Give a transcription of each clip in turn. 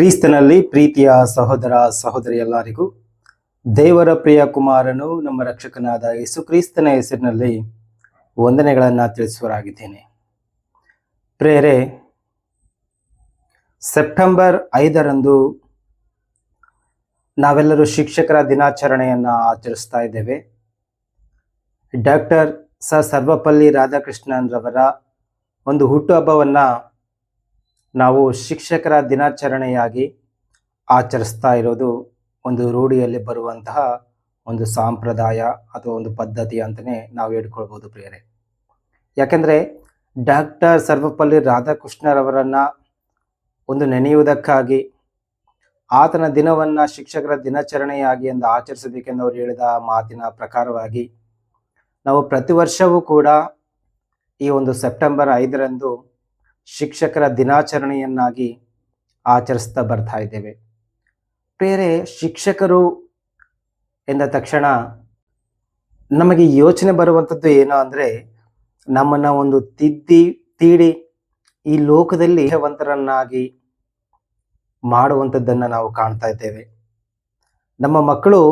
ಕ್ರಿಸ್ತನಲ್ಲಿ ಪ್ರೀತಿಯ ಸಹೋದರ ಸಹೋದರಿಯೆಲ್ಲರಿಗೂ ದೇವರ ಪ್ರಿಯ ಕುಮಾರನು ನಮ್ಮ ರಕ್ಷಕನಾದ ಯೇಸು ಕ್ರಿಸ್ತನ ಹೆಸರಿನಲ್ಲಿ ವಂದನೆಗಳನ್ನು ತಿಳಿಸುವರಾಗಿದ್ದೇನೆ. ಪ್ರೇರೆ, ಸೆಪ್ಟೆಂಬರ್ 5ರಂದು ನಾವೆಲ್ಲರೂ ಶಿಕ್ಷಕರ ದಿನಾಚರಣೆಯನ್ನು ಆಚರಿಸ್ತಾ ಇದ್ದೇವೆ. ಡಾಕ್ಟರ್ ಸರ್ವಪಲ್ಲಿ ರಾಧಾಕೃಷ್ಣನ್ ರವರ ಒಂದು ಹುಟ್ಟುಹಬ್ಬವನ್ನು ನಾವು ಶಿಕ್ಷಕರ ದಿನಾಚರಣೆಯಾಗಿ ಆಚರಿಸ್ತಾ ಇರೋದು ಒಂದು ರೂಢಿಯಲ್ಲಿ ಬರುವಂತಹ ಒಂದು ಸಂಪ್ರದಾಯ ಅಥವಾ ಒಂದು ಪದ್ಧತಿ ಅಂತಲೇ ನಾವು ಹೇಳ್ಕೊಳ್ಬೋದು ಪ್ರಿಯರೇ. ಯಾಕೆಂದರೆ ಡಾಕ್ಟರ್ ಸರ್ವಪಲ್ಲಿ ರಾಧಾಕೃಷ್ಣರವರನ್ನು ಒಂದು ನೆನೆಯುವುದಕ್ಕಾಗಿ ಆತನ ದಿನವನ್ನು ಶಿಕ್ಷಕರ ದಿನಾಚರಣೆಯಾಗಿ ಎಂದು ಆಚರಿಸಬೇಕೆಂದು ಅವರು ಹೇಳಿದ ಮಾತಿನ ಪ್ರಕಾರವಾಗಿ ನಾವು ಪ್ರತಿ ವರ್ಷವೂ ಕೂಡ ಈ ಒಂದು ಸೆಪ್ಟೆಂಬರ್ 5ರಂದು ಶಿಕ್ಷಕರ ದಿನಾಚರಣೆಯನ್ನಾಗಿ ಆಚರಿಸ್ತಾ ಬರ್ತಾ ಇದ್ದೇವೆ. ಬೇರೆ ಶಿಕ್ಷಕರು ಎಂದ ತಕ್ಷಣ ನಮಗೆ ಯೋಚನೆ ಬರುವಂಥದ್ದು ಏನು ಅಂದರೆ, ನಮ್ಮನ್ನು ಒಂದು ತೀಡಿ ಈ ಲೋಕದಲ್ಲಿ ವಂತರನ್ನಾಗಿ ಮಾಡುವಂಥದ್ದನ್ನು ನಾವು ಕಾಣ್ತಾ ಇದ್ದೇವೆ. ನಮ್ಮ ಮಕ್ಕಳು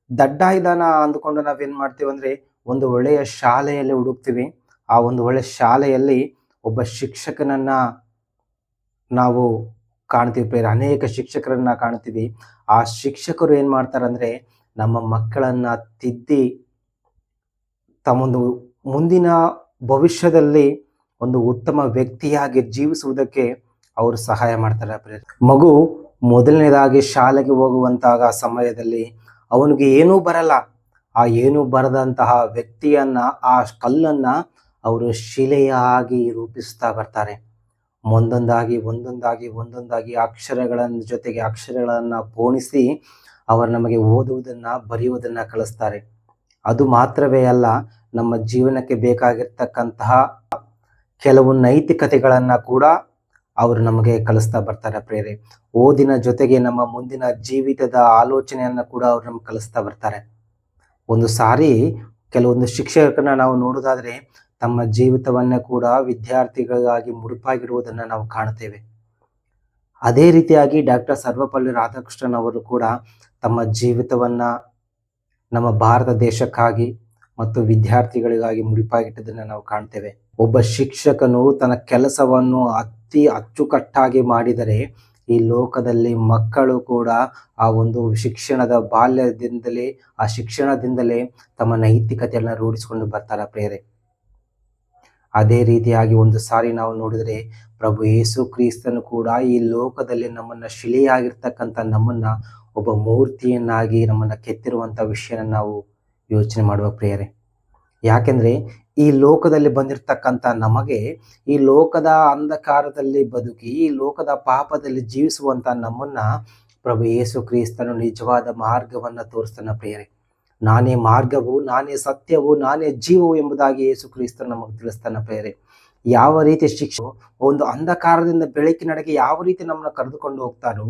ದಡ್ಡ ಇದ್ದಾನ ಅಂದುಕೊಂಡು ನಾವೇನು ಮಾಡ್ತೀವಿ ಅಂದರೆ, ಒಂದು ಒಳ್ಳೆಯ ಶಾಲೆಯಲ್ಲಿ ಹುಡುಕ್ತೀವಿ. ಆ ಒಂದು ಒಳ್ಳೆಯ ಶಾಲೆಯಲ್ಲಿ ಒಬ್ಬ ಶಿಕ್ಷಕನನ್ನ ನಾವು ಕಾಣ್ತೀವಿ ಪ್ರೇರ. ಅನೇಕ ಶಿಕ್ಷಕರನ್ನ ಕಾಣ್ತೀವಿ. ಆ ಶಿಕ್ಷಕರು ಏನು ಮಾಡ್ತಾರಂದ್ರೆ, ನಮ್ಮ ಮಕ್ಕಳನ್ನ ತಿದ್ದಿ ತಮ್ಮೊಂದು ಮುಂದಿನ ಭವಿಷ್ಯದಲ್ಲಿ ಒಂದು ಉತ್ತಮ ವ್ಯಕ್ತಿಯಾಗಿ ಜೀವಿಸುವುದಕ್ಕೆ ಅವರು ಸಹಾಯ ಮಾಡ್ತಾರೆ ಪ್ರೇರ. ಮಗು ಮೊದಲನೇದಾಗಿ ಶಾಲೆಗೆ ಹೋಗುವಂತಹ ಸಮಯದಲ್ಲಿ ಅವನಿಗೆ ಏನೂ ಬರಲ್ಲ. ಆ ಏನೂ ಬರದಂತಹ ವ್ಯಕ್ತಿಯನ್ನ, ಆ ಕಲ್ಲನ್ನ ಅವರು ಶಿಲೆಯಾಗಿ ರೂಪಿಸ್ತಾ ಬರ್ತಾರೆ. ಒಂದೊಂದಾಗಿ ಅಕ್ಷರಗಳ ಜೊತೆಗೆ ಅಕ್ಷರಗಳನ್ನು ಪೋಣಿಸಿ ಅವರು ನಮಗೆ ಓದುವುದನ್ನು, ಬರೆಯುವುದನ್ನು ಕಲಿಸ್ತಾರೆ. ಅದು ಮಾತ್ರವೇ ಅಲ್ಲ, ನಮ್ಮ ಜೀವನಕ್ಕೆ ಬೇಕಾಗಿರ್ತಕ್ಕಂತಹ ಕೆಲವು ನೈತಿಕತೆಗಳನ್ನು ಕೂಡ ಅವರು ನಮಗೆ ಕಲಿಸ್ತಾ ಬರ್ತಾರೆ ಪ್ರೇರೆ. ಓದಿನ ಜೊತೆಗೆ ನಮ್ಮ ಮುಂದಿನ ಜೀವಿತದ ಆಲೋಚನೆಯನ್ನು ಕೂಡ ಅವರು ನಮ್ಗೆ ಕಲಿಸ್ತಾ ಬರ್ತಾರೆ. ಒಂದು ಸಾರಿ ಕೆಲವೊಂದು ಶಿಕ್ಷಕರನ್ನ ನಾವು ನೋಡೋದಾದ್ರೆ ತಮ್ಮ ಜೀವಿತವನ್ನೇ ಕೂಡ ವಿದ್ಯಾರ್ಥಿಗಳಿಗಾಗಿ ಮುಡುಪಾಗಿಡುವುದನ್ನು ನಾವು ಕಾಣ್ತೇವೆ. ಅದೇ ರೀತಿಯಾಗಿ ಡಾಕ್ಟರ್ ಸರ್ವಪಲ್ಲಿ ರಾಧಾಕೃಷ್ಣನ್ ಅವರು ಕೂಡ ತಮ್ಮ ಜೀವಿತವನ್ನ ನಮ್ಮ ಭಾರತ ದೇಶಕ್ಕಾಗಿ ಮತ್ತು ವಿದ್ಯಾರ್ಥಿಗಳಿಗಾಗಿ ಮುಡಿಪಾಗಿಟ್ಟದನ್ನು ನಾವು ಕಾಣ್ತೇವೆ. ಒಬ್ಬ ಶಿಕ್ಷಕನು ತನ್ನ ಕೆಲಸವನ್ನು ಅಚ್ಚುಕಟ್ಟಾಗಿ ಮಾಡಿದರೆ ಈ ಲೋಕದಲ್ಲಿ ಮಕ್ಕಳು ಕೂಡ ಆ ಒಂದು ಶಿಕ್ಷಣದ ಬಾಲ್ಯದಿಂದಲೇ, ಆ ಶಿಕ್ಷಣದಿಂದಲೇ ತಮ್ಮ ನೈತಿಕತೆಯನ್ನು ರೂಢಿಸಿಕೊಂಡು ಬರ್ತಾರೆ ಪ್ರೇರೆ. ಅದೇ ರೀತಿಯಾಗಿ ಒಂದು ಸಾರಿ ನಾವು ನೋಡಿದರೆ ಪ್ರಭು ಯೇಸು ಕ್ರಿಸ್ತನು ಕೂಡ ಈ ಲೋಕದಲ್ಲಿ ನಮ್ಮನ್ನ ಶಿಲೆಯಾಗಿರ್ತಕ್ಕಂಥ ನಮ್ಮನ್ನ ಒಬ್ಬ ಮೂರ್ತಿಯನ್ನಾಗಿ ನಮ್ಮನ್ನ ಕೆತ್ತಿರುವಂಥ ವಿಷಯನ ನಾವು ಯೋಚನೆ ಮಾಡುವ ಪ್ರಿಯರೇ. ಯಾಕೆಂದ್ರೆ ಈ ಲೋಕದಲ್ಲಿ ಬಂದಿರತಕ್ಕಂಥ ನಮಗೆ, ಈ ಲೋಕದ ಅಂಧಕಾರದಲ್ಲಿ ಬದುಕಿ ಈ ಲೋಕದ ಪಾಪದಲ್ಲಿ ಜೀವಿಸುವಂತ ನಮ್ಮನ್ನ ಪ್ರಭು ಯೇಸು ಕ್ರಿಸ್ತನು ನಿಜವಾದ ಮಾರ್ಗವನ್ನ ತೋರಿಸ್ತಾನ ಪ್ರಿಯರೇ. ನಾನೇ ಮಾರ್ಗವು, ನಾನೇ ಸತ್ಯವು, ನಾನೇ ಜೀವವು ಎಂಬುದಾಗಿ ಯೇಸು ಕ್ರಿಸ್ತನು ನಮಗೆ ತಿಳಿಸ್ತಾನ ಪ್ರಿಯರೇ. ಯಾವ ರೀತಿ ಶಿಕ್ಷಕರು ಒಂದು ಅಂಧಕಾರದಿಂದ ಬೆಳಕಿನಡೆಗೆ ಯಾವ ರೀತಿ ನಮ್ಮನ್ನ ಕರೆದುಕೊಂಡು ಹೋಗ್ತಾರೋ,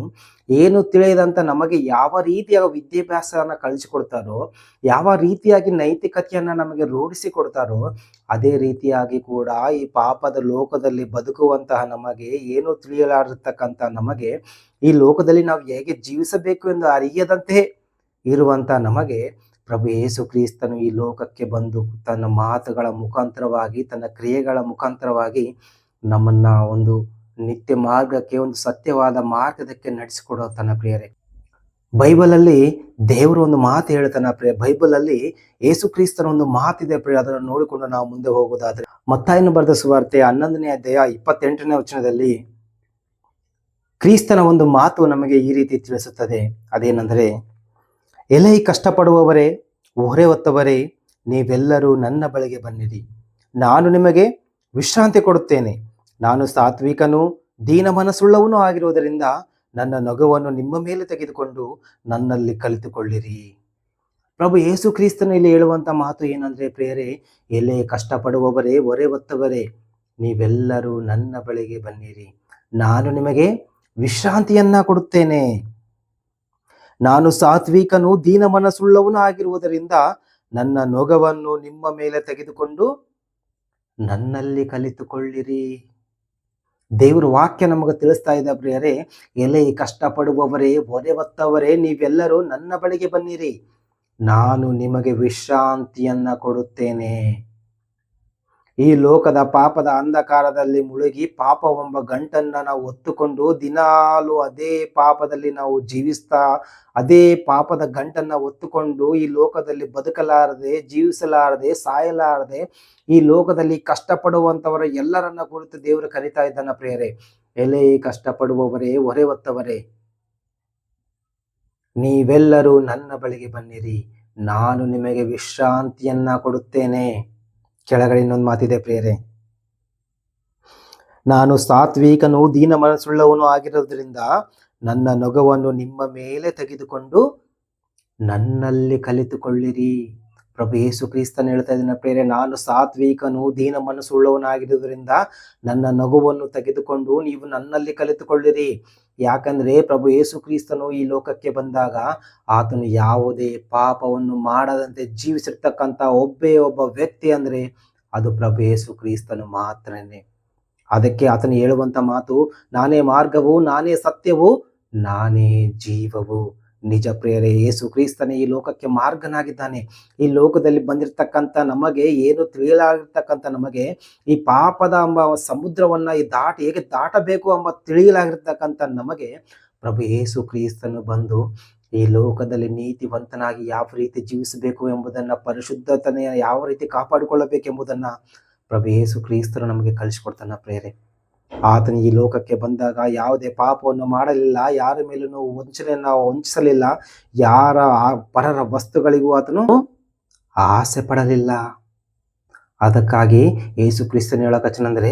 ಏನು ತಿಳಿಯದಂತ ನಮಗೆ ಯಾವ ರೀತಿಯ ವಿದ್ಯಾಭ್ಯಾಸನ ಕಲಿಸಿಕೊಡ್ತಾರೋ, ಯಾವ ರೀತಿಯಾಗಿ ನೈತಿಕತೆಯನ್ನ ನಮಗೆ ರೂಢಿಸಿಕೊಡ್ತಾರೋ, ಅದೇ ರೀತಿಯಾಗಿ ಕೂಡ ಈ ಪಾಪದ ಲೋಕದಲ್ಲಿ ಬದುಕುವಂತಹ ನಮಗೆ, ಏನು ತಿಳಿಯಲಾರತಕ್ಕಂಥ ನಮಗೆ, ಈ ಲೋಕದಲ್ಲಿ ನಾವು ಹೇಗೆ ಜೀವಿಸಬೇಕು ಎಂದು ಅರಿಯದಂತೆ ಇರುವಂತ ನಮಗೆ ಪ್ರಭು ಯೇಸು ಕ್ರಿಸ್ತನು ಈ ಲೋಕಕ್ಕೆ ಬಂದು ತನ್ನ ಮಾತುಗಳ ಮುಖಾಂತರವಾಗಿ, ತನ್ನ ಕ್ರಿಯೆಗಳ ಮುಖಾಂತರವಾಗಿ ನಮ್ಮನ್ನ ಒಂದು ನಿತ್ಯ ಮಾರ್ಗಕ್ಕೆ, ಒಂದು ಸತ್ಯವಾದ ಮಾರ್ಗದಕ್ಕೆ ನಡೆಸಿಕೊಡೋ ತನ್ನ ಪ್ರಿಯರೇ. ಬೈಬಲಲ್ಲಿ ದೇವರು ಒಂದು ಮಾತು ಹೇಳ್ತಾನ ಪ್ರಿಯ. ಬೈಬಲಲ್ಲಿ ಯೇಸು ಕ್ರಿಸ್ತನ ಒಂದು ಮಾತಿದೆ ಪ್ರಿಯ. ಅದನ್ನು ನೋಡಿಕೊಂಡು ನಾವು ಮುಂದೆ ಹೋಗೋದಾದ್ರೆ ಮತ್ತಾಯನು ಬರೆದ ಸುವಾರ್ತೆ 11ನೇ ಅಧ್ಯಾಯ 28ನೇ ವಚನದಲ್ಲಿ ಕ್ರಿಸ್ತನ ಒಂದು ಮಾತು ನಮಗೆ ಈ ರೀತಿ ತಿಳಿಸುತ್ತದೆ. ಅದೇನೆಂದರೆ, ಎಲೈ ಕಷ್ಟಪಡುವವರೇ, ಹೊರೆ ಹೊತ್ತವರೇ, ನೀವೆಲ್ಲರೂ ನನ್ನ ಬಳಿಗೆ ಬನ್ನಿರಿ, ನಾನು ನಿಮಗೆ ವಿಶ್ರಾಂತಿ ಕೊಡುತ್ತೇನೆ. ನಾನು ಸಾತ್ವಿಕನೂ ದೀನ ಮನಸ್ಸುಳ್ಳವನೂ ಆಗಿರುವುದರಿಂದ ನನ್ನ ನೊಗವನ್ನು ನಿಮ್ಮ ಮೇಲೆ ತೆಗೆದುಕೊಂಡು ನನ್ನಲ್ಲಿ ಕಲಿತುಕೊಳ್ಳಿರಿ. ಪ್ರಭು ಯೇಸು ಕ್ರಿಸ್ತನು ಇಲ್ಲಿ ಹೇಳುವಂತ ಮಾತು ಏನಂದ್ರೆ ಪ್ರಿಯರೇ, ಎಲೆ ಕಷ್ಟಪಡುವವರೇ, ಹೊರೆ ಹೊತ್ತವರೇ, ನೀವೆಲ್ಲರೂ ನನ್ನ ಬಳಿಗೆ ಬನ್ನಿರಿ, ನಾನು ನಿಮಗೆ ವಿಶ್ರಾಂತಿಯನ್ನ ಕೊಡುತ್ತೇನೆ. ನಾನು ಸಾತ್ವಿಕನು ದೀನ ಮನಸ್ಸುಳ್ಳವನು ಆಗಿರುವುದರಿಂದ ನನ್ನ ನೊಗವನ್ನು ನಿಮ್ಮ ಮೇಲೆ ತೆಗೆದುಕೊಂಡು ನನ್ನಲ್ಲಿ ಕಲಿತುಕೊಳ್ಳಿರಿ. ದೇವರ ವಾಕ್ಯ ನಮಗೆ ತಿಳಿಸ್ತಾ ಇದೆ ಪ್ರಿಯರೇ, ಎಲೆ ಕಷ್ಟಪಡುವವರೇ, ಹೊರೆ ಹೊತ್ತವರೇ, ನೀವೆಲ್ಲರೂ ನನ್ನ ಬಳಿಗೆ ಬನ್ನಿರಿ, ನಾನು ನಿಮಗೆ ವಿಶ್ರಾಂತಿಯನ್ನ ಕೊಡುತ್ತೇನೆ. ಈ ಲೋಕದ ಪಾಪದ ಅಂಧಕಾರದಲ್ಲಿ ಮುಳುಗಿ ಪಾಪವೆಂಬ ಗಂಟನ್ನ ನಾವು ಹೊತ್ತುಕೊಂಡು ದಿನಾಲು ಅದೇ ಪಾಪದಲ್ಲಿ ನಾವು ಜೀವಿಸ್ತಾ, ಅದೇ ಪಾಪದ ಗಂಟನ್ನ ಹೊತ್ತುಕೊಂಡು ಈ ಲೋಕದಲ್ಲಿ ಬದುಕಲಾರದೆ, ಜೀವಿಸಲಾರದೆ, ಸಾಯಲಾರದೆ ಈ ಲೋಕದಲ್ಲಿ ಕಷ್ಟಪಡುವಂತವರ ಎಲ್ಲರನ್ನ ಕುರಿತು ದೇವರು ಕರೀತಾ ಇದ್ದಾನ ಪ್ರಿಯರೇ. ಎಲೆ ಕಷ್ಟಪಡುವವರೇ, ಹೊರೆ ಹೊತ್ತವರೇ, ನೀವೆಲ್ಲರೂ ನನ್ನ ಬಳಿಗೆ ಬನ್ನಿರಿ, ನಾನು ನಿಮಗೆ ವಿಶ್ರಾಂತಿಯನ್ನ ಕೊಡುತ್ತೇನೆ. ಕೆಳಗಡೆ ಇನ್ನೊಂದು ಮಾತಿದೆ ಪ್ರಿಯರೇ, ನಾನು ಸಾತ್ವಿಕನು ದೀನ ಮನಸ್ಸುಳ್ಳವನು ಆಗಿರೋದ್ರಿಂದ ನನ್ನ ನೊಗವನ್ನು ನಿಮ್ಮ ಮೇಲೆ ತೆಗೆದುಕೊಂಡು ನನ್ನಲ್ಲಿ ಕಲಿತುಕೊಳ್ಳಿರಿ. ಪ್ರಭು ಯೇಸು ಕ್ರಿಸ್ತನು ಹೇಳ್ತಾ ಇದ್ದಾನೆ ಪ್ರಿಯರೇ, ನಾನು ಸಾತ್ವಿಕನು ದೀನ ಮನಸ್ಸುಳ್ಳವನಾಗಿರೋದ್ರಿಂದ ನನ್ನ ನಗುವನ್ನು ತೆಗೆದುಕೊಂಡು ನೀವು ನನ್ನಲ್ಲಿ ಕಲಿತುಕೊಳ್ಳಿರಿ. ಯಾಕಂದ್ರೆ ಪ್ರಭು ಯೇಸು ಕ್ರಿಸ್ತನು ಈ ಲೋಕಕ್ಕೆ ಬಂದಾಗ ಆತನು ಯಾವುದೇ ಪಾಪವನ್ನು ಮಾಡದಂತೆ ಜೀವಿಸಿರ್ತಕ್ಕಂಥ ಒಬ್ಬ ವ್ಯಕ್ತಿ ಅಂದ್ರೆ ಅದು ಪ್ರಭು ಯೇಸು ಕ್ರಿಸ್ತನು ಮಾತ್ರನೇ. ಅದಕ್ಕೆ ಆತನು ಹೇಳುವಂತ ಮಾತು, ನಾನೇ ಮಾರ್ಗವು, ನಾನೇ ಸತ್ಯವು, ನಾನೇ ಜೀವವು. ನಿಜ ಪ್ರಿಯರೇ, ಯೇಸು ಕ್ರಿಸ್ತನೇ ಈ ಲೋಕಕ್ಕೆ ಮಾರ್ಗನಾಗಿದ್ದಾನೆ. ಈ ಲೋಕದಲ್ಲಿ ಬಂದಿರತಕ್ಕಂಥ ನಮಗೆ, ಏನು ತಿಳಿಯಲಾಗಿರ್ತಕ್ಕಂಥ ನಮಗೆ ಈ ಪಾಪದ ಎಂಬ ಸಮುದ್ರವನ್ನ ಹೇಗೆ ದಾಟಬೇಕು ಎಂಬ ತಿಳಿಯಲಾಗಿರ್ತಕ್ಕಂಥ ನಮಗೆ ಪ್ರಭು ಯೇಸು ಕ್ರಿಸ್ತನು ಬಂದು ಈ ಲೋಕದಲ್ಲಿ ನೀತಿವಂತನಾಗಿ ಯಾವ ರೀತಿ ಜೀವಿಸಬೇಕು ಎಂಬುದನ್ನ, ಪರಿಶುದ್ಧತೆಯ ಯಾವ ರೀತಿ ಕಾಪಾಡಿಕೊಳ್ಳಬೇಕೆಂಬುದನ್ನ ಪ್ರಭು ಯೇಸು ಕ್ರಿಸ್ತನು ನಮಗೆ ಕಲಿಸಿಕೊಡ್ತಾನ ಪ್ರಿಯರೇ. ಆತನು ಈ ಲೋಕಕ್ಕೆ ಬಂದಾಗ ಯಾವುದೇ ಪಾಪವನ್ನು ಮಾಡಲಿಲ್ಲ, ಯಾರ ಮೇಲೂ ವಂಚಿಸಲಿಲ್ಲ, ಯಾರ ಪರರ ವಸ್ತುಗಳಿಗೂ ಆತನು ಆಸೆ ಪಡಲಿಲ್ಲ. ಅದಕ್ಕಾಗಿ ಯೇಸು ಕ್ರಿಸ್ತನು ಹೇಳಕಚ್ಚನಂದ್ರೆ,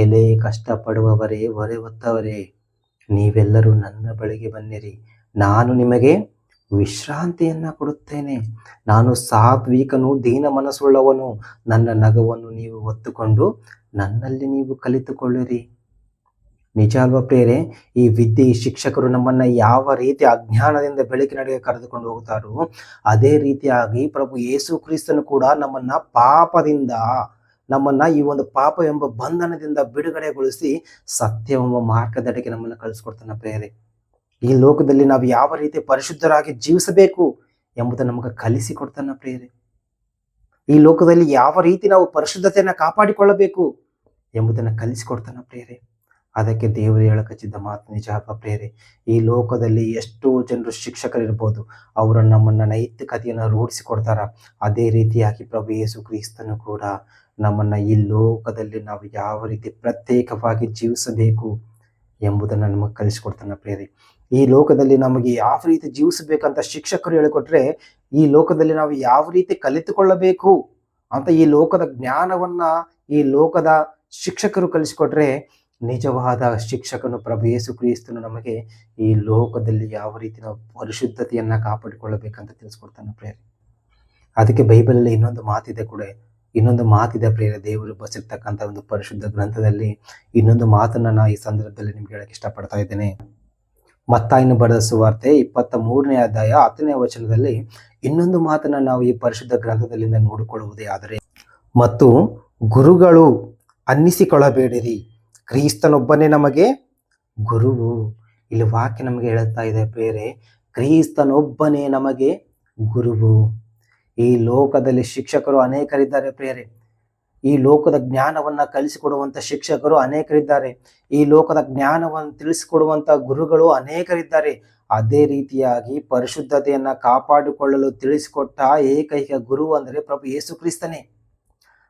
ಎಲೆ ಕಷ್ಟಪಡುವವರೇ, ಹೊರೆ ಹೊತ್ತವರೇ, ನೀವೆಲ್ಲರೂ ನನ್ನ ಬಳಿಗೆ ಬನ್ನಿರಿ, ನಾನು ನಿಮಗೆ ವಿಶ್ರಾಂತಿಯನ್ನ ಕೊಡುತ್ತೇನೆ. ನಾನು ಸಾತ್ವಿಕನು, ದೀನ ಮನಸ್ಸುಳ್ಳವನು, ನನ್ನ ನಗವನ್ನು ನೀವು ಹೊತ್ತುಕೊಂಡು ನನ್ನಲ್ಲಿ ನೀವು ಕಲಿತುಕೊಳ್ಳಿರಿ. ನಿಜ ಅಲ್ವಾ ಪ್ರಿಯರೇ? ಈ ವಿದ್ಯೆ, ಈ ಶಿಕ್ಷಕರು ನಮ್ಮನ್ನ ಯಾವ ರೀತಿ ಅಜ್ಞಾನದಿಂದ ಬೆಳಕಿನಡೆಗೆ ಕರೆದುಕೊಂಡು ಹೋಗ್ತಾರೋ ಅದೇ ರೀತಿಯಾಗಿ ಪ್ರಭು ಯೇಸು ಕ್ರಿಸ್ತನು ಕೂಡ ನಮ್ಮನ್ನ ಪಾಪದಿಂದ, ನಮ್ಮನ್ನ ಈ ಒಂದು ಪಾಪ ಎಂಬ ಬಂಧನದಿಂದ ಬಿಡುಗಡೆಗೊಳಿಸಿ ಸತ್ಯವೆಂಬ ಮಾರ್ಗದಡೆಗೆ ನಮ್ಮನ್ನು ಕಳಿಸ್ಕೊಡ್ತಾನೆ ಪ್ರಿಯರೇ. ಈ ಲೋಕದಲ್ಲಿ ನಾವು ಯಾವ ರೀತಿ ಪರಿಶುದ್ಧರಾಗಿ ಜೀವಿಸಬೇಕು ಎಂಬುದನ್ನು ನಮಗೆ ಕಲಿಸಿಕೊಡ್ತಾನೆ ಪ್ರಿಯರೇ. ಈ ಲೋಕದಲ್ಲಿ ಯಾವ ರೀತಿ ನಾವು ಪರಿಶುದ್ಧತೆಯನ್ನು ಕಾಪಾಡಿಕೊಳ್ಳಬೇಕು ಎಂಬುದನ್ನು ಕಲಿಸಿಕೊಡ್ತಾನೆ ಪ್ರಿಯರೇ. ಅದಕ್ಕೆ ದೇವರು ಹೇಳಕಚ್ಚಿದ್ದ ಮಾತು ನಿಜ ಪ್ರಿಯರೇ. ಈ ಲೋಕದಲ್ಲಿ ಎಷ್ಟೋ ಜನರು ಶಿಕ್ಷಕರಿರ್ಬೋದು, ಅವರು ನಮ್ಮನ್ನ ನೈತಿಕತೆಯನ್ನು ರೂಢಿಸಿಕೊಡ್ತಾರ. ಅದೇ ರೀತಿಯಾಗಿ ಪ್ರಭು ಯೇಸು ಕ್ರಿಸ್ತನು ಕೂಡ ನಮ್ಮನ್ನ ಈ ಲೋಕದಲ್ಲಿ ನಾವು ಯಾವ ರೀತಿ ಪ್ರತ್ಯೇಕವಾಗಿ ಜೀವಿಸಬೇಕು ಎಂಬುದನ್ನು ನಮಗೆ ಕಲಿಸಿಕೊಡ್ತಾನೆ ಪ್ರಿಯರೇ. ಈ ಲೋಕದಲ್ಲಿ ನಮಗೆ ಯಾವ ರೀತಿ ಜೀವಿಸಬೇಕಂತ ಶಿಕ್ಷಕರು ಹೇಳಿಕೊಟ್ರೆ, ಈ ಲೋಕದಲ್ಲಿ ನಾವು ಯಾವ ರೀತಿ ಕಲಿತುಕೊಳ್ಳಬೇಕು ಅಂತ ಈ ಲೋಕದ ಜ್ಞಾನವನ್ನ ಈ ಲೋಕದ ಶಿಕ್ಷಕರು ಕಲಿಸಿಕೊಟ್ರೆ, ನಿಜವಾದ ಶಿಕ್ಷಕನು ಪ್ರಭು ಯೇಸು ಕ್ರಿಸ್ತನು ನಮಗೆ ಈ ಲೋಕದಲ್ಲಿ ಯಾವ ರೀತಿ ನಾವು ಪರಿಶುದ್ಧತೆಯನ್ನ ಕಾಪಾಡಿಕೊಳ್ಳಬೇಕಂತ ತಿಳಿಸ್ಕೊಡ್ತಾನೆ ಪ್ರಿಯರೇ. ಅದಕ್ಕೆ ಬೈಬಲಲ್ಲಿ ಇನ್ನೊಂದು ಮಾತಿದೆ ಪ್ರಿಯರೇ. ದೇವರು ಬಸಿರ್ತಕ್ಕಂಥ ಒಂದು ಪರಿಶುದ್ಧ ಗ್ರಂಥದಲ್ಲಿ ಇನ್ನೊಂದು ಮಾತನ್ನ ನಾ ಈ ಸಂದರ್ಭದಲ್ಲಿ ನಿಮ್ಗೆ ಹೇಳಕ್ಕೆ ಇಷ್ಟಪಡ್ತಾ ಇದ್ದೇನೆ. ಮತ್ತಾಯನು ಬರೆದ ಸುವಾರ್ತೆ 23ನೇ ಅಧ್ಯಾಯ 10ನೇ ವಚನದಲ್ಲಿ ಇನ್ನೊಂದು ಮಾತನ್ನ ನಾವು ಈ ಪರಿಶುದ್ಧ ಗ್ರಂಥದಲ್ಲಿಂದ ನೋಡಿಕೊಳ್ಳುವುದೇ ಆದರೆ, ಮತ್ತು ಗುರುಗಳು ಅನ್ನಿಸಿಕೊಳ್ಳಬೇಡಿರಿ, ಕ್ರಿಸ್ತನೊಬ್ಬನೇ ನಮಗೆ ಗುರುವು. ಇಲ್ಲಿ ವಾಕ್ಯ ನಮಗೆ ಹೇಳ್ತಾ ಇದೆ ಪ್ರಿಯರೇ, ಕ್ರಿಸ್ತನೊಬ್ಬನೇ ನಮಗೆ ಗುರುವು. ಈ ಲೋಕದಲ್ಲಿ ಶಿಕ್ಷಕರು ಅನೇಕರಿದ್ದಾರೆ ಪ್ರಿಯರೇ. ಈ ಲೋಕದ ಜ್ಞಾನವನ್ನ ಕಲಿಸಿಕೊಡುವಂತ ಶಿಕ್ಷಕರು ಅನೇಕರಿದ್ದಾರೆ. ಈ ಲೋಕದ ಜ್ಞಾನವನ್ನು ತಿಳಿಸಿಕೊಡುವಂತ ಗುರುಗಳು ಅನೇಕರಿದ್ದಾರೆ. ಅದೇ ರೀತಿಯಾಗಿ ಪರಿಶುದ್ಧತೆಯನ್ನ ಕಾಪಾಡಿಕೊಳ್ಳಲು ತಿಳಿಸಿಕೊಟ್ಟ ಏಕೈಕ ಗುರು ಅಂದರೆ ಪ್ರಭು ಯೇಸು ಕ್ರಿಸ್ತನೇ.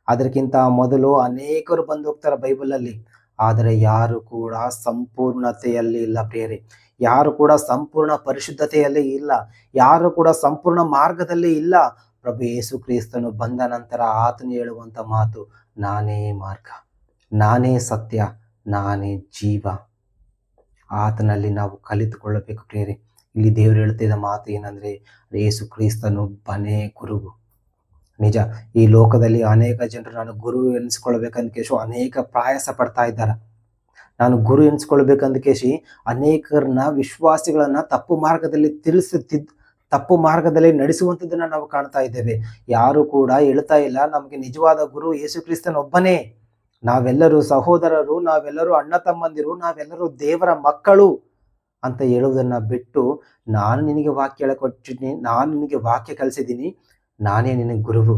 ಅದಕ್ಕಿಂತ ಮೊದಲು ಅನೇಕರು ಬಂದು ಹೋಗ್ತಾರೆ ಬೈಬಲಲ್ಲಿ, ಆದರೆ ಯಾರು ಕೂಡ ಸಂಪೂರ್ಣತೆಯಲ್ಲಿ ಇಲ್ಲ ಪ್ರಿಯರೇ. ಯಾರು ಕೂಡ ಸಂಪೂರ್ಣ ಪರಿಶುದ್ಧತೆಯಲ್ಲಿ ಇಲ್ಲ, ಯಾರು ಕೂಡ ಸಂಪೂರ್ಣ ಮಾರ್ಗದಲ್ಲಿ ಇಲ್ಲ. ಪ್ರಭು ಯೇಸು ಕ್ರಿಸ್ತನು ಬಂದ ನಂತರ ಆತನು ಹೇಳುವಂತ ಮಾತು, ನಾನೇ ಮಾರ್ಗ, ನಾನೇ ಸತ್ಯ, ನಾನೇ ಜೀವ. ಆತನಲ್ಲಿ ನಾವು ಕಲಿತುಕೊಳ್ಳಬೇಕು ಪ್ರಿಯರೇ. ಇಲ್ಲಿ ದೇವರು ಹೇಳ್ತಿದ್ದ ಮಾತು ಏನಂದ್ರೆ, ಯೇಸು ಕ್ರಿಸ್ತನೊಬ್ಬನೇ ಗುರುವು. ನಿಜ, ಈ ಲೋಕದಲ್ಲಿ ಅನೇಕ ಜನರು ನಾನು ಗುರು ಎನಿಸ್ಕೊಳ್ಬೇಕಂದ ಕೇಶು ಅನೇಕ ಪ್ರಯಾಸ ಪಡ್ತಾ ಇದ್ದಾರೆ. ನಾನು ಗುರು ಎನಿಸ್ಕೊಳ್ಬೇಕಂದ ಕೇಶಿ ಅನೇಕರನ್ನ, ವಿಶ್ವಾಸಿಗಳನ್ನ ತಪ್ಪು ಮಾರ್ಗದಲ್ಲಿ ನಡೆಸುವಂಥದ್ದನ್ನ ನಾವು ಕಾಣ್ತಾ ಇದ್ದೇವೆ. ಯಾರು ಕೂಡ ಹೇಳ್ತಾ ಇಲ್ಲ ನಮಗೆ ನಿಜವಾದ ಗುರು ಯೇಸು ಕ್ರಿಸ್ತನ ಒಬ್ಬನೇ. ನಾವೆಲ್ಲರೂ ಸಹೋದರರು, ನಾವೆಲ್ಲರೂ ಅಣ್ಣ ತಮ್ಮಂದಿರು, ನಾವೆಲ್ಲರೂ ದೇವರ ಮಕ್ಕಳು ಅಂತ ಹೇಳುವುದನ್ನ ಬಿಟ್ಟು, ನಾನು ನಿನಗೆ ವಾಕ್ಯ ಹೇಳಿಕೊಟ್ಟಿದ್ದೀನಿ, ನಾನು ನಿನಗೆ ವಾಕ್ಯ ಕಲಿಸಿದ್ದೀನಿ, ನಾನೇ ನಿನಗೆ ಗುರುವು,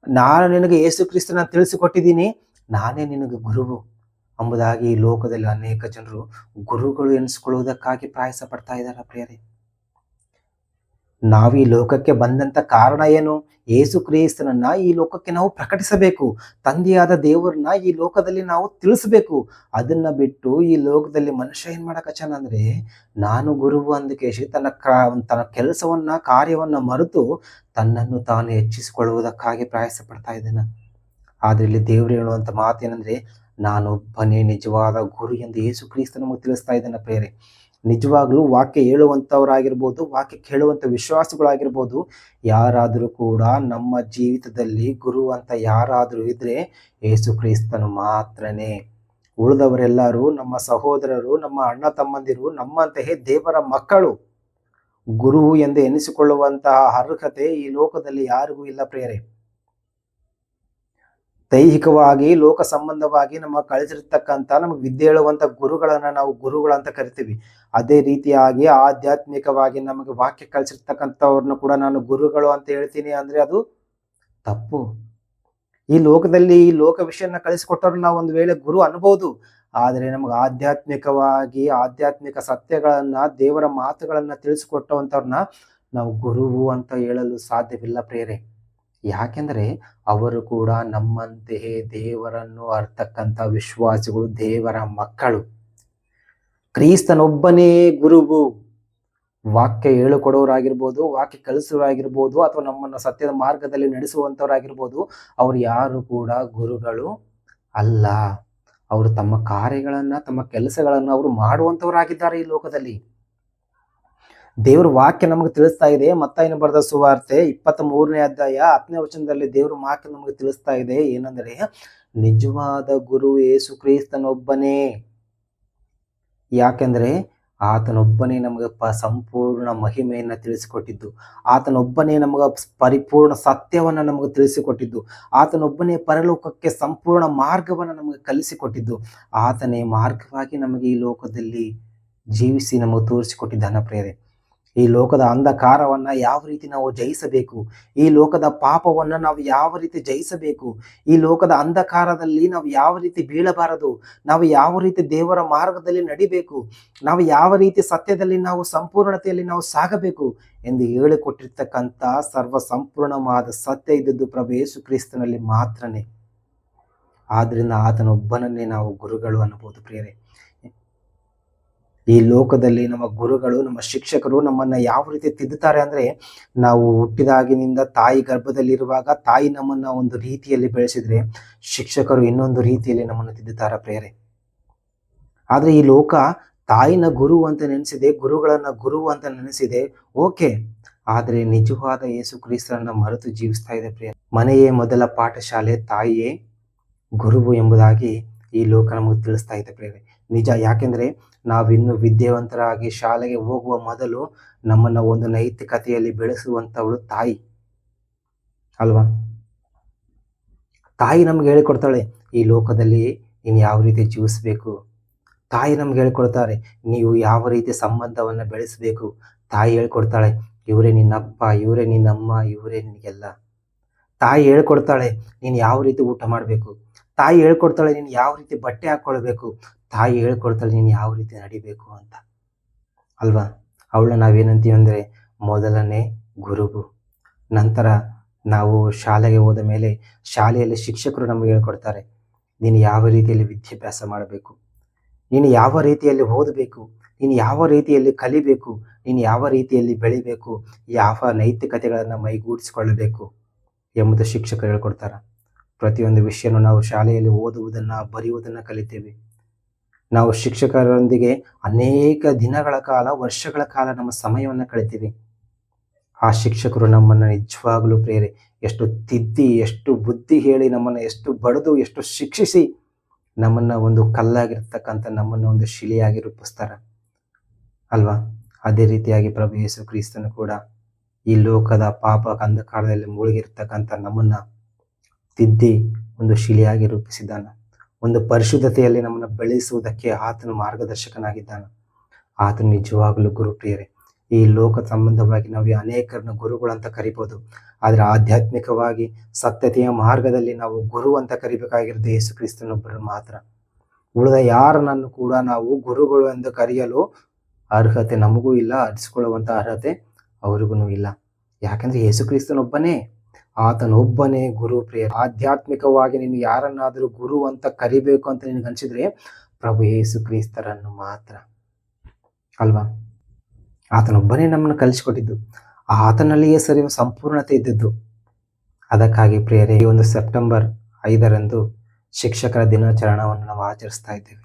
ನಾನು ನಿನಗೆ ಯೇಸು ಕ್ರಿಸ್ತನ ತಿಳಿಸಿಕೊಟ್ಟಿದ್ದೀನಿ, ನಾನೇ ನಿನಗೆ ಗುರುವು ಎಂಬುದಾಗಿ ಈ ಲೋಕದಲ್ಲಿ ಅನೇಕ ಜನರು ಗುರುಗಳು ಎನಿಸ್ಕೊಳ್ಳುವುದಕ್ಕಾಗಿ ಪ್ರಯಾಸ ಪಡ್ತಾ ಇದ್ದಾರೆ ಪ್ರಿಯರೇ. ನಾವು ಈ ಲೋಕಕ್ಕೆ ಬಂದಂತ ಕಾರಣ ಏನು? ಯೇಸು ಕ್ರಿಸ್ತನನ್ನ ಈ ಲೋಕಕ್ಕೆ ನಾವು ಪ್ರಕಟಿಸಬೇಕು, ತಂದೆಯಾದ ದೇವರನ್ನ ಈ ಲೋಕದಲ್ಲಿ ನಾವು ತಿಳಿಸ್ಬೇಕು. ಅದನ್ನ ಬಿಟ್ಟು ಈ ಲೋಕದಲ್ಲಿ ಮನುಷ್ಯ ಏನ್ ಮಾಡಕಚ್ಚಾನ ಅಂದ್ರೆ, ನಾನು ಗುರುವು ಅಂದಕೇಶಿ ತನ್ನ ಕೆಲಸವನ್ನ ಕಾರ್ಯವನ್ನ ಮರೆತು ತನ್ನನ್ನು ತಾನು ಹೆಚ್ಚಿಸಿಕೊಳ್ಳುವುದಕ್ಕಾಗಿ ಪ್ರಯಾಸ ಪಡ್ತಾ ಇದ್ದಾನೆ. ಆದ್ರೆ ಇಲ್ಲಿ ದೇವರು ಹೇಳುವಂತ ಮಾತೇನಂದ್ರೆ, ನಾನೊಬ್ಬನೇ ನಿಜವಾದ ಗುರು ಎಂದು ಯೇಸು ಕ್ರಿಸ್ತ ನಮಗೆ ತಿಳಿಸ್ತಾ ಇದ್ದಾನೆ ಪ್ರಿಯರೇ. ನಿಜವಾಗ್ಲೂ ವಾಕ್ಯ ಹೇಳುವಂಥವರಾಗಿರ್ಬೋದು, ವಾಕ್ಯ ಕೇಳುವಂಥ ವಿಶ್ವಾಸಿಗಳಾಗಿರ್ಬೋದು, ಯಾರಾದರೂ ಕೂಡ ನಮ್ಮ ಜೀವಿತದಲ್ಲಿ ಗುರು ಅಂತ ಯಾರಾದರೂ ಇದ್ರೆ ಯೇಸು ಕ್ರಿಸ್ತನು ಮಾತ್ರನೇ. ಉಳಿದವರೆಲ್ಲರೂ ನಮ್ಮ ಸಹೋದರರು, ನಮ್ಮ ಅಣ್ಣ ತಮ್ಮಂದಿರು, ನಮ್ಮಂತೆಯೇ ದೇವರ ಮಕ್ಕಳು. ಗುರು ಎಂದು ಎನಿಸಿಕೊಳ್ಳುವಂತಹ ಅರ್ಹತೆ ಈ ಲೋಕದಲ್ಲಿ ಯಾರಿಗೂ ಇಲ್ಲ ಪ್ರಿಯರೇ. ದೈಹಿಕವಾಗಿ ಲೋಕ ಸಂಬಂಧವಾಗಿ ನಮ್ಮ ಕಳಿಸಿರ್ತಕ್ಕಂಥ ನಮಗೆ ವಿದ್ಯೆ ಹೇಳುವಂಥ ಗುರುಗಳನ್ನ ನಾವು ಗುರುಗಳಂತ ಕರಿತೀವಿ. ಅದೇ ರೀತಿಯಾಗಿ ಆಧ್ಯಾತ್ಮಿಕವಾಗಿ ನಮಗೆ ವಾಕ್ಯ ಕಳಿಸಿರ್ತಕ್ಕಂಥವ್ರನ್ನ ಕೂಡ ನಾನು ಗುರುಗಳು ಅಂತ ಹೇಳ್ತೀನಿ ಅಂದ್ರೆ ಅದು ತಪ್ಪು. ಈ ಲೋಕದಲ್ಲಿ ಈ ಲೋಕ ವಿಷಯನ ಕಳಿಸಿಕೊಟ್ಟವ್ರು ನಾವು ಒಂದು ವೇಳೆ ಗುರು ಅನ್ಬೋದು, ಆದರೆ ನಮಗೆ ಆಧ್ಯಾತ್ಮಿಕವಾಗಿ ಆಧ್ಯಾತ್ಮಿಕ ಸತ್ಯಗಳನ್ನ, ದೇವರ ಮಾತುಗಳನ್ನ ತಿಳಿಸಿಕೊಟ್ಟವಂಥವ್ರನ್ನ ನಾವು ಗುರುವು ಅಂತ ಹೇಳಲು ಸಾಧ್ಯವಿಲ್ಲ ಪ್ರಿಯರೇ. ಯಾಕೆಂದ್ರೆ ಅವರು ಕೂಡ ನಮ್ಮಂತೆಯೇ ದೇವರನ್ನು ಅರ್ತಕ್ಕಂಥ ವಿಶ್ವಾಸಿಗಳು, ದೇವರ ಮಕ್ಕಳು. ಕ್ರಿಸ್ತನೊಬ್ಬನೇ ಗುರುವು. ವಾಕ್ಯ ಹೇಳಿಕೊಡೋರಾಗಿರ್ಬೋದು, ವಾಕ್ಯ ಕಲಿಸೋರಾಗಿರ್ಬೋದು, ಅಥವಾ ನಮ್ಮನ್ನು ಸತ್ಯದ ಮಾರ್ಗದಲ್ಲಿ ನಡೆಸುವಂಥವರಾಗಿರ್ಬೋದು, ಅವ್ರು ಯಾರು ಕೂಡ ಗುರುಗಳು ಅಲ್ಲ. ಅವರು ತಮ್ಮ ಕಾರ್ಯಗಳನ್ನ, ತಮ್ಮ ಕೆಲಸಗಳನ್ನ ಅವರು ಮಾಡುವಂಥವರಾಗಿದ್ದಾರೆ ಈ ಲೋಕದಲ್ಲಿ. ದೇವ್ರ ವಾಕ್ಯ ನಮಗೆ ತಿಳಿಸ್ತಾ ಇದೆ. ಮತ್ತಾಯನ ಬರೆದ ಸುವಾರ್ತೆ 23ನೇ ಅಧ್ಯಾಯ 10ನೇ ವಚನದಲ್ಲಿ ದೇವ್ರ ವಾಕ್ಯ ನಮಗೆ ತಿಳಿಸ್ತಾ ಇದೆ. ಏನಂದ್ರೆ, ನಿಜವಾದ ಗುರು ಯೇಸು ಕ್ರಿಸ್ತನೊಬ್ಬನೇ. ಯಾಕೆಂದ್ರೆ ಆತನೊಬ್ಬನೇ ನಮಗೆ ಸಂಪೂರ್ಣ ಮಹಿಮೆಯನ್ನ ತಿಳಿಸಿಕೊಟ್ಟಿದ್ದು, ಆತನೊಬ್ಬನೇ ನಮಗ ಪರಿಪೂರ್ಣ ಸತ್ಯವನ್ನ ನಮಗೆ ತಿಳಿಸಿಕೊಟ್ಟಿದ್ದು, ಆತನೊಬ್ಬನೇ ಪರಲೋಕಕ್ಕೆ ಸಂಪೂರ್ಣ ಮಾರ್ಗವನ್ನ ನಮಗೆ ಕಲಿಸಿಕೊಟ್ಟಿದ್ದು, ಆತನೇ ಮಾರ್ಗವಾಗಿ ನಮಗೆ ಈ ಲೋಕದಲ್ಲಿ ಜೀವಿಸಿ ನಮಗೆ ತೋರಿಸಿಕೊಟ್ಟಿದ್ದಾನ ಪ್ರಿಯರೇ. ಈ ಲೋಕದ ಅಂಧಕಾರವನ್ನ ಯಾವ ರೀತಿ ನಾವು ಜಯಿಸಬೇಕು, ಈ ಲೋಕದ ಪಾಪವನ್ನ ನಾವು ಯಾವ ರೀತಿ ಜಯಿಸಬೇಕು, ಈ ಲೋಕದ ಅಂಧಕಾರದಲ್ಲಿ ನಾವು ಯಾವ ರೀತಿ ಬೀಳಬಾರದು, ನಾವು ಯಾವ ರೀತಿ ದೇವರ ಮಾರ್ಗದಲ್ಲಿ ನಡಿಬೇಕು, ನಾವು ಯಾವ ರೀತಿ ಸತ್ಯದಲ್ಲಿ ನಾವು ಸಂಪೂರ್ಣತೆಯಲ್ಲಿ ನಾವು ಸಾಗಬೇಕು ಎಂದು ಹೇಳಿಕೊಟ್ಟಿರ್ತಕ್ಕಂಥ ಸರ್ವ ಸಂಪೂರ್ಣವಾದ ಸತ್ಯ ಇದ್ದದ್ದು ಪ್ರಭು ಯೇಸು ಕ್ರಿಸ್ತನಲ್ಲಿ ಮಾತ್ರನೇ. ಆದ್ರಿಂದ ಆತನೊಬ್ಬನನ್ನೇ ನಾವು ಗುರುಗಳು ಅನ್ನಬಹುದು ಪ್ರಿಯರೇ. ಈ ಲೋಕದಲ್ಲಿ ನಮ್ಮ ಗುರುಗಳು, ನಮ್ಮ ಶಿಕ್ಷಕರು ನಮ್ಮನ್ನ ಯಾವ ರೀತಿ ತಿದ್ದುತ್ತಾರೆ ಅಂದ್ರೆ, ನಾವು ಹುಟ್ಟಿದಾಗಿನಿಂದ ತಾಯಿ ಗರ್ಭದಲ್ಲಿರುವಾಗ ತಾಯಿ ನಮ್ಮನ್ನ ಒಂದು ರೀತಿಯಲ್ಲಿ ಬೆಳೆಸಿದ್ರೆ, ಶಿಕ್ಷಕರು ಇನ್ನೊಂದು ರೀತಿಯಲ್ಲಿ ನಮ್ಮನ್ನು ತಿದ್ದುತ್ತಾರೆ ಪ್ರಿಯರೇ. ಆದ್ರೆ ಈ ಲೋಕ ತಾಯಿನ ಗುರು ಅಂತ ನೆನೆಸಿದೆ, ಗುರುಗಳನ್ನ ಗುರು ಅಂತ ನೆನೆಸಿದೆ, ಓಕೆ. ಆದ್ರೆ ನಿಜವಾದ ಯೇಸು ಕ್ರಿಸ್ತನನ್ನ ಮರೆತು ಜೀವಿಸ್ತಾ ಇದೆ ಪ್ರಿಯ. ಮನೆಯೇ ಮೊದಲ ಪಾಠಶಾಲೆ, ತಾಯಿಯೇ ಗುರುವು ಎಂಬುದಾಗಿ ಈ ಲೋಕ ನಮಗೆ ತಿಳಿಸ್ತಾ ಇದೆ ಪ್ರಿಯರೇ. ನಿಜ. ಯಾಕೆಂದ್ರೆ ನಾವಿನ್ನು ವಿದ್ಯಾವಂತರಾಗಿ ಶಾಲೆಗೆ ಹೋಗುವ ಮೊದಲು ನಮ್ಮನ್ನ ಒಂದು ನೈತಿಕತೆಯಲ್ಲಿ ಬೆಳೆಸುವಂತವಳು ತಾಯಿ ಅಲ್ವಾ? ತಾಯಿ ನಮ್ಗೆ ಹೇಳಿಕೊಡ್ತಾಳೆ ಈ ಲೋಕದಲ್ಲಿ ನೀನು ಯಾವ ರೀತಿ ಜೀವಿಸ್ಬೇಕು. ತಾಯಿ ನಮ್ಗೆ ಹೇಳ್ಕೊಡ್ತಾರೆ ನೀವು ಯಾವ ರೀತಿ ಸಂಬಂಧವನ್ನ ಬೆಳೆಸಬೇಕು. ತಾಯಿ ಹೇಳ್ಕೊಡ್ತಾಳೆ ಇವರೇ ನಿನ್ನಪ್ಪ, ಇವರೇ ನಿನ್ನಮ್ಮ, ಇವರೇ ನಿನಗೆಲ್ಲ. ತಾಯಿ ಹೇಳ್ಕೊಡ್ತಾಳೆ ನೀನು ಯಾವ ರೀತಿ ಊಟ ಮಾಡಬೇಕು. ತಾಯಿ ಹೇಳ್ಕೊಡ್ತಾಳೆ ನೀನು ಯಾವ ರೀತಿ ಬಟ್ಟೆ ಹಾಕೊಳ್ಬೇಕು. ತಾಯಿ ಹೇಳ್ಕೊಡ್ತಾಳೆ ನೀನು ಯಾವ ರೀತಿ ನಡಿಬೇಕು ಅಂತ ಅಲ್ವಾ? ಅವಳನ್ನ ನಾವೇನಂತೀವಿ ಅಂದ್ರೆ ಮೊದಲನೇ ಗುರುವು. ನಂತರ ನಾವು ಶಾಲೆಗೆ ಹೋದ ಮೇಲೆ ಶಾಲೆಯಲ್ಲಿ ಶಿಕ್ಷಕರು ನಮಗೆ ಹೇಳ್ಕೊಡ್ತಾರೆ ನೀನು ಯಾವ ರೀತಿಯಲ್ಲಿ ವಿದ್ಯಾಭ್ಯಾಸ ಮಾಡಬೇಕು, ನೀನು ಯಾವ ರೀತಿಯಲ್ಲಿ ಓದಬೇಕು, ನೀನು ಯಾವ ರೀತಿಯಲ್ಲಿ ಕಲಿಬೇಕು, ನೀನು ಯಾವ ರೀತಿಯಲ್ಲಿ ಬೆಳಿಬೇಕು, ಯಾವ ನೈತಿಕತೆಗಳನ್ನು ಮೈಗೂಡಿಸಿಕೊಳ್ಳಬೇಕು ಎಂಬುದು ಶಿಕ್ಷಕರು ಹೇಳ್ಕೊಡ್ತಾರೆ. ಪ್ರತಿಯೊಂದು ವಿಷಯನೂ ನಾವು ಶಾಲೆಯಲ್ಲಿ ಓದುವುದನ್ನು, ಬರೆಯುವುದನ್ನು ಕಲಿತೇವೆ. ನಾವು ಶಿಕ್ಷಕರೊಂದಿಗೆ ಅನೇಕ ದಿನಗಳ ಕಾಲ, ವರ್ಷಗಳ ಕಾಲ ನಮ್ಮ ಸಮಯವನ್ನು ಕಳಿತೀವಿ. ಆ ಶಿಕ್ಷಕರು ನಮ್ಮನ್ನು ನಿಜವಾಗ್ಲೂ ಪ್ರೇರೆ ಎಷ್ಟು ತಿದ್ದಿ, ಎಷ್ಟು ಬುದ್ಧಿ ಹೇಳಿ, ನಮ್ಮನ್ನು ಎಷ್ಟು ಬಡಿದು, ಎಷ್ಟು ಶಿಕ್ಷಿಸಿ, ನಮ್ಮನ್ನು ಒಂದು ಕಲ್ಲಾಗಿರ್ತಕ್ಕಂಥ ನಮ್ಮನ್ನು ಒಂದು ಶಿಲೆಯಾಗಿ ರೂಪಿಸ್ತಾರೆ ಅಲ್ವಾ? ಅದೇ ರೀತಿಯಾಗಿ ಪ್ರಭು ಯೇಸು ಕ್ರಿಸ್ತನು ಕೂಡ ಈ ಲೋಕದ ಪಾಪ ಅಂಧಕಾರದಲ್ಲಿ ಮುಳುಗಿರ್ತಕ್ಕಂಥ ನಮ್ಮನ್ನ ತಿದ್ದಿ ಒಂದು ಶಿಲೆಯಾಗಿ ರೂಪಿಸಿದ್ದಾನೆ. ಒಂದು ಪರಿಶುದ್ಧತೆಯಲ್ಲಿ ನಮ್ಮನ್ನು ಬೆಳೆಸುವುದಕ್ಕೆ ಆತನು ಮಾರ್ಗದರ್ಶಕನಾಗಿದ್ದಾನೆ. ಆತನು ನಿಜವಾಗಲೂ ಗುರುಪ್ರಿಯರೇ. ಈ ಲೋಕ ಸಂಬಂಧವಾಗಿ ನಾವು ಅನೇಕರನ್ನು ಗುರುಗಳಂತ ಕರಿಬೋದು, ಆದರೆ ಆಧ್ಯಾತ್ಮಿಕವಾಗಿ ಸತ್ಯತೆಯ ಮಾರ್ಗದಲ್ಲಿ ನಾವು ಗುರು ಅಂತ ಕರಿಬೇಕಾಗಿರೋದು ಯೇಸು ಕ್ರಿಸ್ತನೊಬ್ಬರು ಮಾತ್ರ. ಉಳಿದ ಯಾರನ್ನು ಕೂಡ ನಾವು ಗುರುಗಳು ಎಂದು ಕರೆಯಲು ಅರ್ಹತೆ ನಮಗೂ ಇಲ್ಲ, ಅರಿಸಿಕೊಳ್ಳುವಂಥ ಅರ್ಹತೆ ಅವ್ರಿಗೂ ಇಲ್ಲ. ಯಾಕಂದ್ರೆ ಯೇಸು ಕ್ರಿಸ್ತನೊಬ್ಬನೇ, ಆತನೊಬ್ಬನೇ ಗುರು ಪ್ರಿಯ. ಆಧ್ಯಾತ್ಮಿಕವಾಗಿ ನೀನು ಯಾರನ್ನಾದರೂ ಗುರು ಅಂತ ಕರಿಬೇಕು ಅಂತ ನಿನಗೆ ಅನ್ಸಿದ್ರೆ ಪ್ರಭು ಯೇಸು ಕ್ರಿಸ್ತರನ್ನು ಮಾತ್ರ ಅಲ್ವಾ. ಆತನೊಬ್ಬನೇ ನಮ್ಮನ್ನು ಕಲಿಸಿಕೊಟ್ಟಿದ್ದು, ಆತನಲ್ಲಿಯೇ ಸಂಪೂರ್ಣತೆ ಇದ್ದದ್ದು. ಅದಕ್ಕಾಗಿ ಪ್ರಿಯರೇ, ಈ ಒಂದು ಸೆಪ್ಟೆಂಬರ್ 5ರಂದು ಶಿಕ್ಷಕರ ದಿನಾಚರಣೆಯನ್ನು ನಾವು ಆಚರಿಸ್ತಾ ಇದ್ದೇವೆ.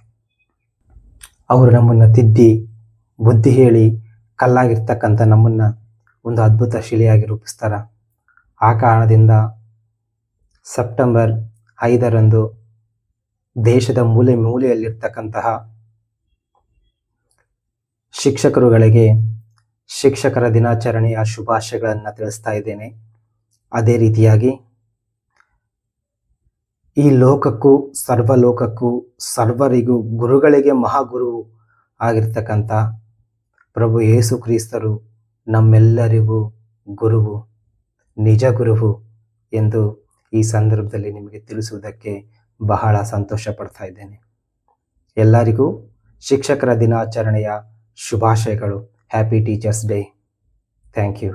ಅವರು ನಮ್ಮನ್ನು ತಿದ್ದಿ ಬುದ್ಧಿ ಹೇಳಿ ಕಲ್ಲಾಗಿರ್ತಕ್ಕಂಥ ನಮ್ಮನ್ನು ಒಂದು ಅದ್ಭುತ ಶಿಲೆಯಾಗಿ ರೂಪಿಸ್ತಾರ. ಆ ಕಾರಣದಿಂದ ಸೆಪ್ಟೆಂಬರ್ 5ರಂದು ದೇಶದ ಮೂಲೆ ಮೂಲೆಯಲ್ಲಿರ್ತಕ್ಕಂತಹ ಶಿಕ್ಷಕರುಗಳಿಗೆ ಶಿಕ್ಷಕರ ದಿನಾಚರಣೆಯ ಶುಭಾಶಯಗಳನ್ನು ತಿಳಿಸ್ತಾ ಇದ್ದೇನೆ. ಅದೇ ರೀತಿಯಾಗಿ ಈ ಲೋಕಕ್ಕೂ ಸರ್ವಲೋಕಕ್ಕೂ ಸರ್ವರಿಗೂ ಗುರುಗಳಿಗೆ ಮಹಾಗುರು ಆಗಿರ್ತಕ್ಕಂಥ ಪ್ರಭು ಯೇಸು ಕ್ರಿಸ್ತರು ನಮ್ಮೆಲ್ಲರಿಗೂ ಗುರುವು, ನಿಜ ಗುರುವು ಎಂದು ಈ ಸಂದರ್ಭದಲ್ಲಿ ನಿಮಗೆ ತಿಳಿಸುವುದಕ್ಕೆ ಬಹಳ ಸಂತೋಷ ಪಡ್ತಾ ಇದ್ದೇನೆ. ಎಲ್ಲರಿಗೂ ಶಿಕ್ಷಕರ ದಿನಾಚರಣೆಯ ಶುಭಾಶಯಗಳು. Happy teachers day. Thank you.